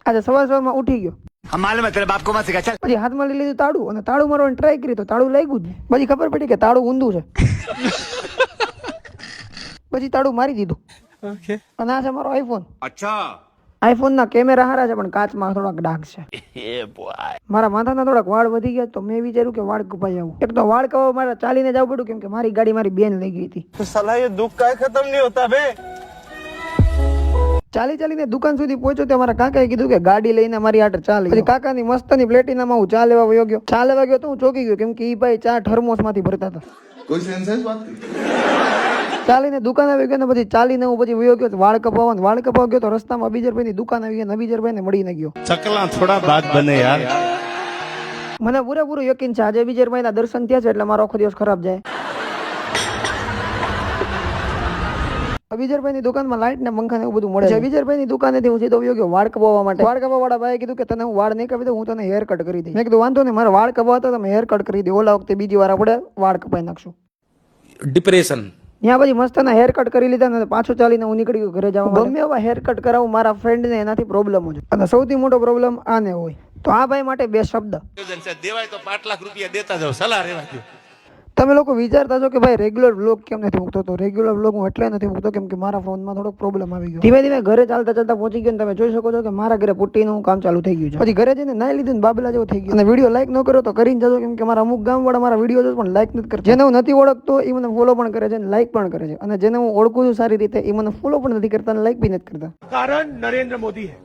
આજે સવારમાં ઉઠી ગયો, માલુમ તેરા બાપ કો મત સિખા ચલ. પછી હાથમાં લઈ લીધું તાળું અને તાળું મારવાની ટ્રાય કરી તો તાળું લાગ્યું જ નહીં. પછી ખબર પડી કે તાળું ઊંધું છે. પછી તાળું મારી દીધું. અને આ છે મારો આઈફોન. અચ્છા. આઈફોન ના કેમેરા સારા છે પણ કાચમાં થોડાક ડાઘ છે. મારા માથાના થોડાક વાળ વધી ગયા તો મેં વિચાર્યું કે વાળ કપાઈ આવું. એક તો વાળ કપાવવા મારે ચાલીને જવું પડ્યું કેમ કે મારી ગાડી મારી બેન લઈ ગઈ હતી. साला ये दुख का खत्म नहीं होता बे. ચાલીને દુકાન સુધી પહોંચ્યો તો મારા કાકાએ કીધું કે ગાડી લઈને મારી આટર ચાલી. પછી કાકાની મસ્તની પ્લેટિનામાં હું ચા લેવા વયો ગયો. ચા લેવા ગયો તો હું ચોકી ગયો કેમ કે ઈ ભાઈ ચા થર્મોસ માંથી ભરતા હતા. कोई सेंस है इस बात की? ચાલીને દુકાન આવી ગયો ને પછી ચાલીને હું પછી વયો ગયો વાળ કપાવવા ગયો તો રસ્તામાં અબીજરભાઈ ની દુકાન આવી ગઈ. અબીજરભાઈ ને મળીને ગયો. ચકલા થોડા બાત બને યાર. મને પૂરેપૂરું યકીન છે આજે અબીજરભાઈ ના દર્શન થયા છે એટલે મારો આખો દિવસ ખરાબ જાય. અબીજરભાઈ ની દુકાનમાં લાઈટ ને પંખા ને એવું બધું મળે છે. અબીજરભાઈ ની દુકાનેથી હું સીધો વયો ગયો વાળ કપાવવા માટે. વાળ કપાવવા વાળા ભાઈએ કીધું કે તને હું વાળ નહીં કાપી દઉં, હું તને હેર કટ કરી દઈશ. મેં કીધું વાંધો નહીં, મારે વાળ કપાવતા તમે હેર કટ કરી દે, ઓલા વખતે બીજી વાર આપણે વાળ કપાઈ નાખશું. ડિપ્રેશન. ત્યાં પછી મસ્તના હેર કટ કરી લીધા ને પાછું ચાલીને હું નીકળી ગયો ઘરે જવા. ગમે એવા હેર કટ કરાવું મારા ફ્રેન્ડ ને એનાથી પ્રોબ્લેમ છે અને સૌથી મોટો પ્રોબ્લેમ આને હોય. તો આ ભાઈ માટે બે શબ્દ દેવાય તો 5 લાખ રૂપિયા દેતા જાવ, સલાહ રહેવા દો. તમે લોકો વિચારતા છો કે ભાઈ રેગ્યુલર વ્લોગ કેમ નથી મૂકતો? તો રેગ્યુલર વ્લોગ હું એટલે નથી મૂકતો કેમ કે મારા ફોનમાં થોડોક પ્રોબ્લેમ આવી ગયો. ધીમે ધીમે ઘરે ચાલતા પહોંચી ગયો. તમે જોઈ શકો છો કે મારા ઘરે પુટ્ટીનું કામ ચાલુ થઈ ગયું છે. પછી ઘરે જઈને નાઈ લીધું ને બાબલા જેવું થઈ ગયું. અને વિડીયો લાઈક ન કરો તો કરીને જજો કેમ કે મારા અમુક ગામવાળા મારા વિડીયો જોશે પણ લાઈક નથી કરતા. જેને હું નથી ઓળખતો એ મને ફોલો પણ કરે છે અને લાઈક પણ કરે છે. અને જેને હું ઓળખું છું સારી રીતે એ મને ફોલો પણ નથી કરતા અને લાઈક બી નથી કરતા. कारण नरेंद्र मोदी है.